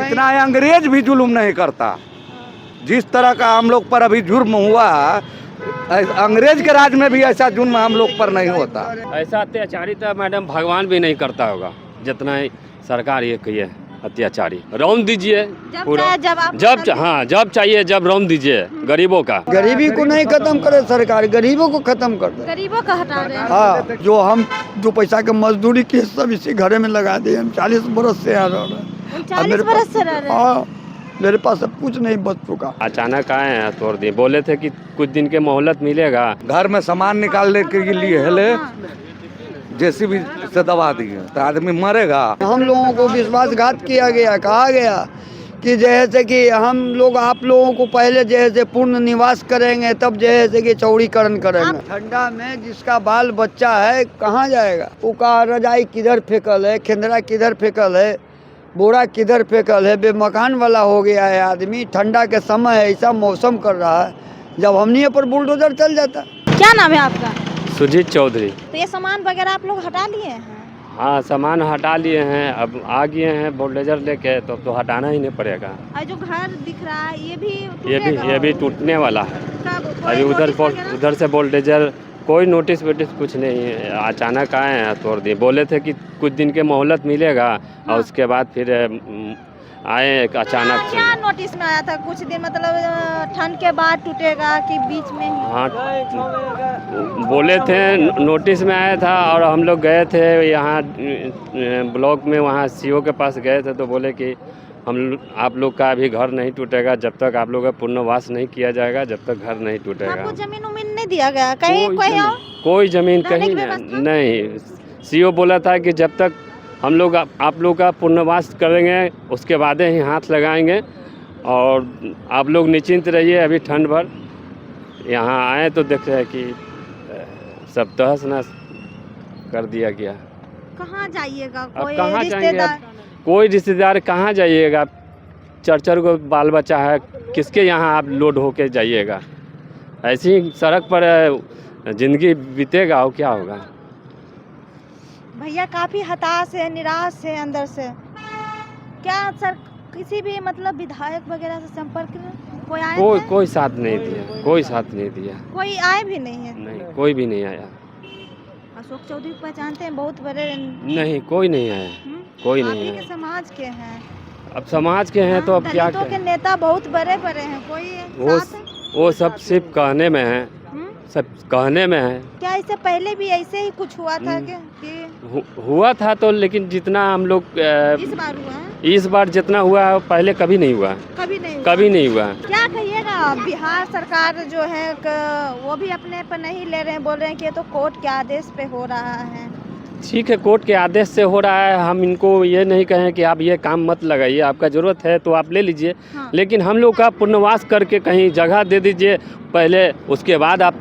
इतना अंग्रेज भी जुल्म नहीं करता जिस तरह का हम लोग पर अभी जुर्म हुआ। अंग्रेज के राज में भी ऐसा जुर्म हम लोग पर नहीं होता। ऐसा अत्याचारी तो मैडम भगवान भी नहीं करता होगा जितना ही सरकार ये की है अत्याचारी। रौन दीजिए पूरा, जब चाहिए जब रौन दीजिए गरीबों का। गरीबी को नहीं खत्म करे सरकार, गरीबों को खत्म कर दे। गरीबों का हटा रहे हैं। हाँ, जो हम 2 पैसा के मजदूरी के सब इसी घरे में लगा दिए। हम 40 बरस से यहाँ रह रहे हैं। 40 बरस से रह रहे हैं। हाँ, मेरे पास अब कुछ नहीं बच चुका। अचानक आए हैं, तोड़ दिए। बोले थे कि कुछ दिन के मोहलत मिलेगा। घर में सामान निकालने के लिए हेले जेसीबी से दबा दिए तो आदमी मरेगा। हम लोगों को विश्वासघात किया गया, कहा गया कि जैसे कि हम लोग आप लोगों को पहले जैसे पूर्ण निवास करेंगे तब जैसे कि चौड़ीकरण करेंगे। ठंडा में जिसका बाल बच्चा है कहाँ जाएगा? उसका रजाई किधर फेंकल है, खेंदरा किधर फेंकल है, बोरा किधर फेंकल है। बेमकान वाला हो गया है आदमी। ठंडा के समय ऐसा मौसम कर रहा है जब हमने पर बुलडोजर चल जाता। क्या नाम है आपका? सुजीत चौधरी। तो ये सामान वगैरह आप लोग हटा लिए हैं? हाँ, सामान हटा लिए हैं। अब आ गए हैं बुलडोजर लेके, तो हटाना ही नहीं पड़ेगा। और जो घर दिख रहा है ये भी ये भी टूटने वाला है। कब? अभी उधर से बुलडोजर कोई नोटिस वोटिस कुछ नहीं है। अचानक आए हैं, तोड़ दिए। बोले थे कि कुछ दिन के मोहलत मिलेगा। और उसके बाद फिर आए अचानक से। क्या नोटिस में आया था? कुछ दिन मतलब ठंड के बाद टूटेगा कि बीच में? हाँ, बोले थे नोटिस में आया था। और हम लोग गए थे यहाँ ब्लॉक में, वहाँ सीओ के पास गए थे तो बोले कि आप लोग का अभी घर नहीं टूटेगा जब तक आप लोग का पुनर्वास नहीं किया जाएगा, जब तक घर नहीं टूटेगा। आपको जमीन उमीन नहीं दिया गया कहीं? कोई जमीन कहीं नहीं। सीओ बोला था कि जब तक हम लोग आप लोग का पुनर्वास करेंगे उसके बाद ही हाथ लगाएंगे और आप लोग निश्चिंत रहिए। अभी ठंड भर यहाँ आए तो देख रहे हैं कि सब तहस नहस कर दिया गया। कहाँ जाइएगा? अब कहाँ जाएंगे? कोई रिश्तेदार कहाँ जाइएगा? 4 को बाल बच्चा है, किसके यहाँ आप लोड होके जाइएगा? ऐसी ही सड़क पर जिंदगी बीतेगा और क्या होगा? भैया काफी हताश है, निराश है अंदर से। क्या सर किसी भी मतलब विधायक वगैरह से संपर्क कोई आया? कोई साथ नहीं दिया। कोई साथ नहीं दिया। कोई आए भी नहीं है? नहीं, कोई भी नहीं आया। अशोक चौधरी को पहचानते हैं? बहुत बड़े। नहीं, कोई नहीं आया। कोई नहीं है। समाज के हैं। अब समाज के हैं तो अब क्या दलितों के नेता बहुत बड़े बड़े हैं। कोई वो सब सिर्फ कहने में है। सब कहने में है। क्या इससे पहले भी ऐसे ही कुछ हुआ था कि हुआ था तो, लेकिन जितना हम लोग इस बार हुआ है? इस बार जितना हुआ है पहले कभी नहीं हुआ। कभी नहीं हुआ। क्या कहिएगा? बिहार सरकार जो है वो भी अपने पर नहीं ले रहे हैं, बोल रहे हैं कि ये तो कोर्ट के आदेश पे हो रहा है। ठीक है, कोर्ट के आदेश से हो रहा है। हम इनको ये नहीं कहें कि आप ये काम मत लगाइए, आपका ज़रूरत है तो आप ले लीजिए। हाँ। लेकिन हम लोग का पुनर्वास करके कहीं जगह दे दीजिए पहले, उसके बाद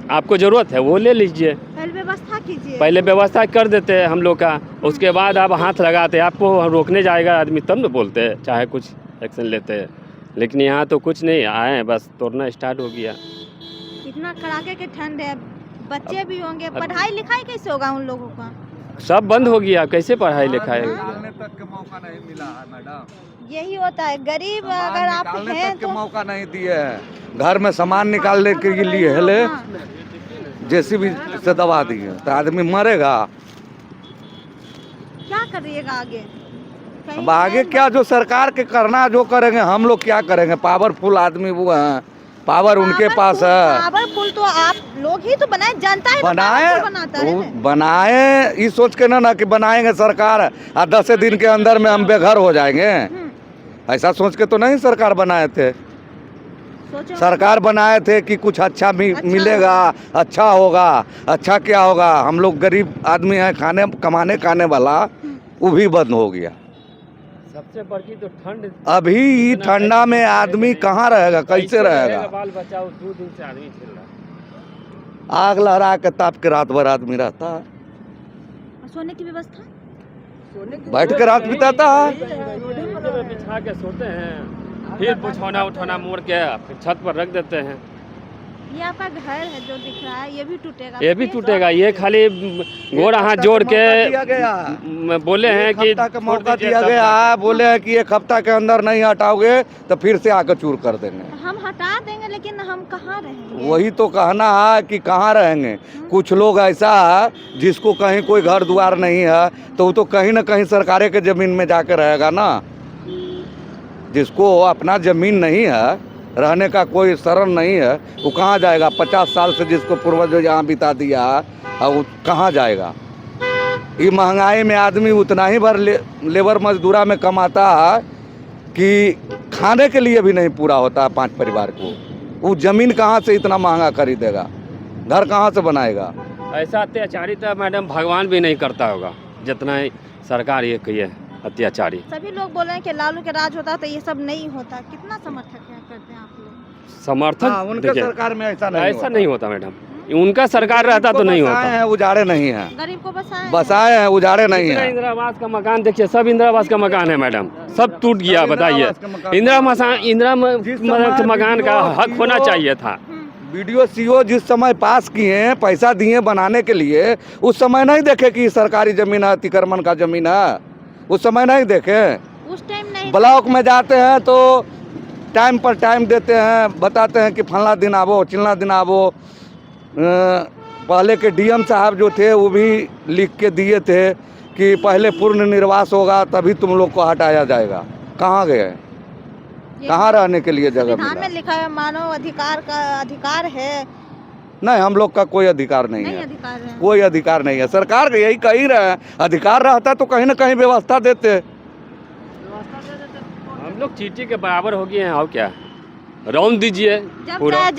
आपको ज़रूरत है वो ले लीजिए। पहले व्यवस्था कीजिए। पहले व्यवस्था कर देते हैं हम लोग का, उसके बाद आप हाथ लगाते। आपको रोकने जाएगा आदमी तब न बोलते हैं, चाहे कुछ एक्शन लेते हैं। लेकिन यहाँ तो कुछ नहीं, आए हैं बस तोड़ना स्टार्ट हो गया। इतना कड़ाके की ठंड है, बच्चे भी होंगे, पढ़ाई लिखाई कैसे होगा उन लोगों का? सब बंद हो गया, कैसे पढ़ाई लिखाई? तक के मौका नहीं मिला है मैडम। यही होता है, गरीब अगर आप हैं तो मौका नहीं दिए हैं। घर में सामान निकालने के लिए हेले जेसीबी से दबा दिए तो आदमी मरेगा। क्या करिएगा आगे? अब आगे क्या, जो सरकार के करना जो करेंगे, हम लोग क्या करेंगे? पावरफुल आदमी वो हैं, पावर उनके पास है। पावरफुल तो आप लोग ही तो बनाए, जनता ही बनाए इस सोच के ना कि बनाएंगे सरकार और 10 दिन के अंदर में हम बेघर हो जाएंगे। ऐसा सोच के तो नहीं सरकार बनाए थे। सरकार बनाए थे कि कुछ अच्छा मिलेगा, अच्छा होगा। अच्छा क्या होगा? हम लोग गरीब आदमी हैं, कमाने वाला, वो भी बंद हो गया। सबसे बड़ी तो ठंड। अभी ठंडा में आदमी कहाँ रहेगा, कैसे रहेगा? बाल बच्चा 2 दिन से आदमी खेल रहा। आग लहरा के ताप के रात भर आदमी रहता है। सोने की व्यवस्था? बैठ के रात बिताता है। बिछा के सोते हैं, फिर बिछौना उठौना मोड़ के फिर छत पर रख देते हैं। ये आपका घर है जो दिख रहा है, ये भी टूटेगा? ये भी टूटेगा। ये खाली गोड़ा हाथ जोड़ के बोले हैं कि हफ्ता का मौका दिया गया है, बोले हैं कि एक हफ्ता के अंदर नहीं हटाओगे तो फिर से आकर चूर कर देंगे। हम हटा देंगे, लेकिन हम कहाँ रहेंगे? वही तो कहना है कि कहाँ रहेंगे। कुछ लोग ऐसा है जिसको कहीं कोई घर द्वार नहीं है तो वो तो कहीं ना कहीं सरकारे के जमीन में जाकर रहेगा ना। जिसको अपना जमीन नहीं है, रहने का कोई शरण नहीं है, वो कहाँ जाएगा? 50 साल से जिसको पूर्वज यहाँ बिता दिया और वो कहाँ जाएगा? ये महंगाई में आदमी उतना ही भर लेबर मजदूरा में कमाता है कि खाने के लिए भी नहीं पूरा होता है 5 परिवार को। वो जमीन कहाँ से इतना महंगा खरीदेगा? घर कहाँ से बनाएगा? ऐसा अत्याचारी तो मैडम भगवान भी नहीं करता होगा जितना ही सरकार ये की है अत्याचारी। सभी लोग बोल रहे हैं कि लालू के राज होता तो ये सब नहीं होता। कितना समर्थक करते हैं आप लोग? समर्थन उनके देखिए, सरकार में ऐसा नहीं होता मैडम। उनका सरकार रहता तो नहीं होता है, उजाड़े नहीं है। गरीब को बसाए हैं, उजाड़े नहीं है। इंदिरा आवास का मकान देखिए, सब इंदिरा आवास का मकान है मैडम, सब टूट गया। बताइए, इंदिरा मकान का हक होना चाहिए था। वीडियो सीओ जिस समय पास किए हैं, पैसा दिए बनाने के लिए, उस समय नहीं देखे कि सरकारी जमीन है, अतिक्रमण का जमीन है। उस समय नहीं देखे। उस टाइम नहीं। ब्लॉक में जाते हैं तो टाइम पर टाइम देते हैं, बताते हैं कि फला दिन आवो, चिल्ला दिन आवो। पहले के डीएम साहब जो थे वो भी लिख के दिए थे कि पहले पूर्ण निर्वास होगा तभी तुम लोग को हटाया जाएगा। कहाँ गए? कहाँ रहने के लिए जगह संविधान में लिखा है मानव अधिकार का अधिकार है। नहीं, हम लोग का कोई अधिकार नहीं है। अधिकार है। कोई अधिकार नहीं है। सरकार यही कह ही रहे हैं, अधिकार रहता तो कहीं ना कहीं व्यवस्था देते। हम लोग चीटी के बराबर हो गए हैं। और क्या, रौंद दीजिए पूरा।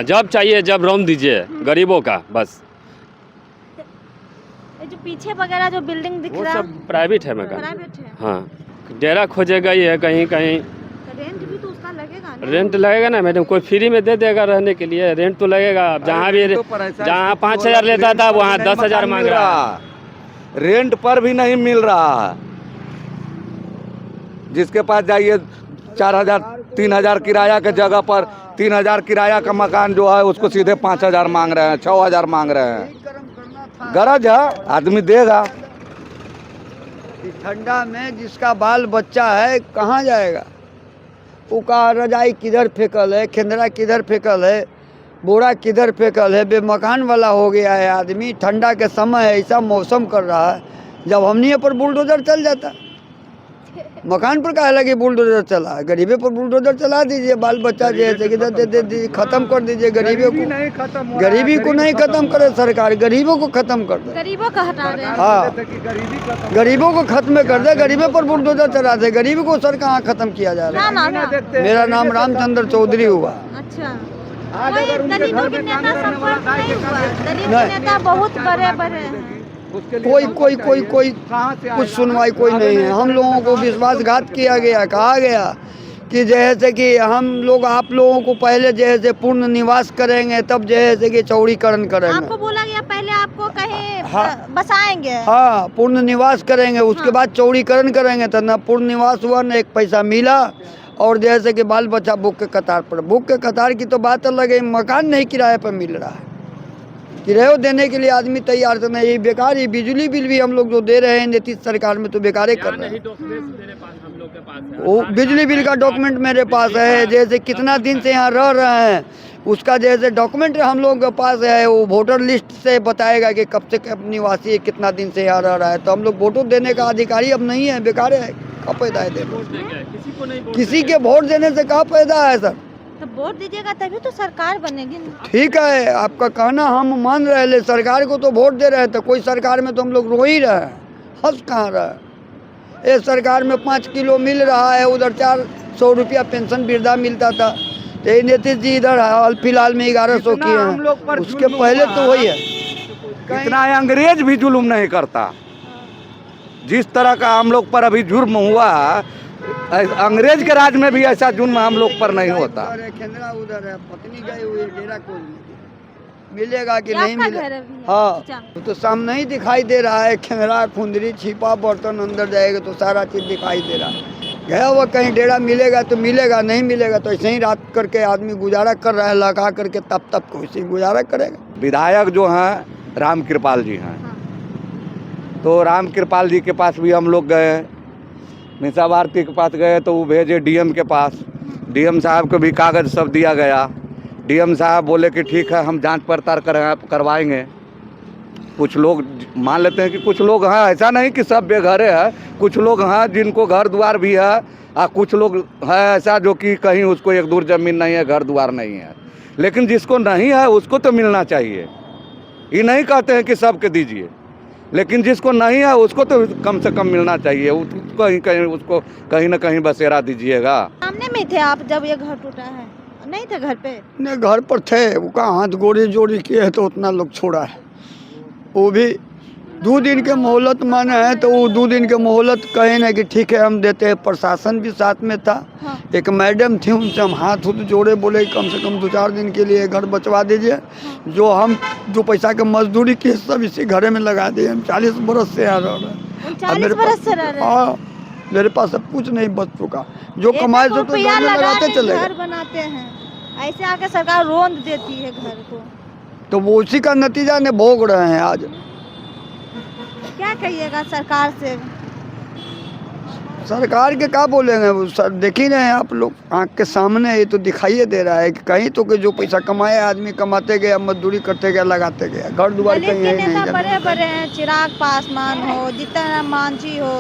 जब चाहिए जब रौंद दीजिए गरीबों का। बस जो पीछे वगैरह जो बिल्डिंग दिख रहा है सब प्राइवेट है मकान। प्राइवेट है। हाँ, डेरा खोजेगा ही है कहीं कहीं। रेंट भी तो उसका लगेगा ना? रेंट लगेगा ना मैडम, कोई फ्री में दे देगा रहने के लिए? रेंट तो लगेगा। जहाँ भी जहाँ 5,000 लेता था वहाँ 10,000 मांग रहा। रेंट पर भी नहीं मिल रहा है। जिसके पास जाइए 4,000 3,000 किराया के जगह पर 3,000 किराया का मकान जो है उसको सीधे 5,000 मांग रहे हैं, 6,000 मांग रहे हैं। गरज है, आदमी देगा। ठंडा में जिसका बाल बच्चा है कहाँ जाएगा? वो का रजाई किधर फेंकल है, खेंदरा किधर फेंकल है, बोरा किधर फेंकल है। बेमकान वाला हो गया है आदमी। ठंडा के समय ऐसा मौसम कर रहा है, जब हमने पर बुलडोजर चल जाता। मकान पर कहा लगे बुलडोजर चला, गरीबे पर बुलडोजर चला दीजिए। बाल बच्चा जैसे किधर दे दीजिए, खत्म कर दीजिए गरीबी को। गरीबी को नहीं खत्म करे सरकार, गरीबों को खत्म कर दे। गरीबों का हटा रहे हैं। हाँ, गरीबों को खत्म कर दे, गरीबों पर बुलडोजर चला दे। गरीबी को सर कहाँ खत्म किया जा रहा है? मेरा नाम रामचंद्र चौधरी हुआ। अच्छा, कोई दलितों के नेता संपर्क नहीं हुआ? दलित के नेता बहुत बड़े बड़े हैं। कोई कुछ सुनवाई कोई नहीं है। हम लोगों को विश्वासघात किया गया। कहा गया कि जैसे कि हम लोग आप लोगों को पहले जैसे पूर्ण निवास करेंगे तब जैसे कि चौड़ीकरण करेंगे। आपको बोला गया पहले आपको कहीं बसाएंगे। हाँ, पूर्ण निवास करेंगे, उसके बाद चौड़ीकरण करेंगे। तो न पूर्ण निवास हुआ, न एक पैसा मिला। और जैसे कि बाल बच्चा भूख के कतार पर। भूख के कतार की तो बात अलग है, मकान नहीं किराए पर मिल रहा है। किराया देने के लिए आदमी तैयार तो नहीं। बेकार ही बिजली बिल भी हम लोग जो दे रहे हैं नीतीश सरकार में तो बेकार ही कर रहे हैं। वो बिजली बिल का डॉक्यूमेंट मेरे पास है। जैसे कितना दिन से यहाँ रह रहे हैं उसका जैसे डॉक्यूमेंट हम लोग के पास है। वो वोटर लिस्ट से बताएगा कि कब से कब निवासी है, कितना दिन से यहाँ रह रहा है। तो हम लोग वोटों देने का अधिकारी अब नहीं है, बेकार है। कहाँ पैदा है देने? किसी के वोट देने से कहाँ पैदा है सर? तो वोट दीजिएगा तभी तो सरकार बनेगी ना। ठीक है, आपका कहना हम मान रहे हैं। सरकार को तो वोट दे रहे हैं, तो कोई सरकार में तो हम लोग रो ही रहे हैं, हंस कहाँ रहे। ये सरकार में 5 किलो मिल रहा है, उधर 400 रुपया पेंशन वृद्धा मिलता था। तो नीतीश जी इधर हाल फिलहाल में 1100 किए हैं, उसके पहले तो वही है। इतना अंग्रेज भी जुल्म नहीं करता जिस तरह का हम लोग पर अभी जुर्म हुआ। अंग्रेज के राज में भी ऐसा जुर्म हम लोग पर नहीं होता। खेंदरा उधर है, पत्नी गई हुई है, डेरा खोज मिलेगा कि नहीं आपका मिलेगा? घर अभी है? हाँ, अच्छा। तो सामने ही दिखाई दे रहा है। खेंदरा खुंदरी छिपा बर्तन अंदर जाएगा तो सारा चीज दिखाई दे रहा है। गया हुआ कहीं डेरा मिलेगा तो मिलेगा, नहीं मिलेगा तो ऐसे ही रात करके आदमी गुजारा कर रहा है, लगा करके तब को ऐसे ही गुजारा करेगा। विधायक जो हैं राम कृपाल जी हैं, तो राम कृपाल जी के पास भी हम लोग गए, मीसा भारती के पास गए तो वो भेजे डीएम के पास। डीएम साहब को भी कागज़ सब दिया गया। डीएम साहब बोले कि ठीक है हम जांच पड़ताल करवाएंगे। कुछ लोग मान लेते हैं कि कुछ लोग हैं, ऐसा नहीं कि सब बेघरे हैं, कुछ लोग हैं जिनको घर द्वार भी है, और कुछ लोग हैं ऐसा जो कि कहीं उसको एक दूर ज़मीन नहीं है, घर द्वार नहीं है। लेकिन जिसको नहीं है उसको तो मिलना चाहिए। ये नहीं कहते हैं कि सबके दीजिए, लेकिन जिसको नहीं है उसको तो कम से कम मिलना चाहिए। उसको कहीं ना कहीं बसेरा दीजिएगा। सामने में थे आप जब ये घर टूटा है? नहीं थे घर पे? नहीं, घर पर थे, वो का हाथ गोड़ी जोड़ी किए है तो उतना लोग छोड़ा है। वो भी 2 दिन के मोहलत माने हैं, तो वो 2 दिन के मोहलत कहे ना कि ठीक है हम देते हैं। प्रशासन भी साथ में था। हाँ। एक मैडम थी, उनसे हम हाथ जोड़े, बोले कम से कम 2-4 दिन के लिए घर बचवा दीजिए। जो पैसा का मजदूरी की सब इसी घरे में लगा दिए। हम 40 बरस से आ रहे हैं। 40 बरस से रह रहे हैं? हाँ, मेरे पास सब कुछ नहीं बच चुका। जो कमाए से तो लगाते चले घर बनाते हैं, ऐसे आके सरकार रोंद देती है घर को, तो वो उसी का नतीजा ने भोग रहे हैं आज। क्या कहिएगा सरकार से? सरकार के क्या बोलेंगे, वो सर देख ही रहे हैं आप लोग, आँख के सामने ये तो दिखाई दे रहा है कि कहीं तो कि जो पैसा कमाए आदमी कमाते गया, मजदूरी करते गया, लगाते गया, घर द्वार दलित कहीं के है नेता नहीं। बड़े बड़े हैं, चिराग पासवान हो, जीतन राम मांझी हो,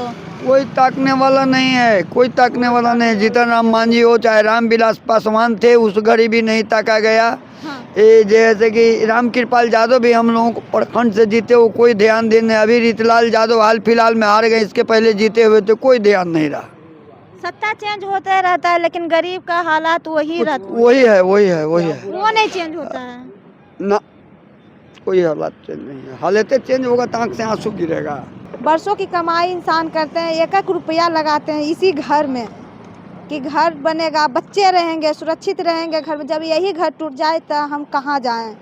कोई ताकने वाला नहीं है, कोई ताकने वाला नहीं। जीतन राम मांझी हो चाहे रामविलास पासवान थे, उस घड़ी भी नहीं ताका गया। हाँ। ये जैसे कि राम कृपाल यादव भी हम लोगों को प्रखंड से जीते हो, कोई ध्यान देने। अभी रीतलाल यादव हाल फिलहाल में हार गए, इसके पहले जीते हुए तो कोई ध्यान नहीं रहा। सत्ता चेंज होता रहता है लेकिन गरीब का हालात वही रहता है। वही है, वही है, वही है वो नहीं चेंज होता है ना, कोई हालात चेंज नहीं है। हालत चेंज होगा तो आँख से आंसू गिरेगा। बरसों की कमाई इंसान करते हैं, 1-1 रुपया लगाते हैं इसी घर में कि घर बनेगा, बच्चे रहेंगे, सुरक्षित रहेंगे घर में। जब यही घर टूट जाए तो हम कहाँ जाएं?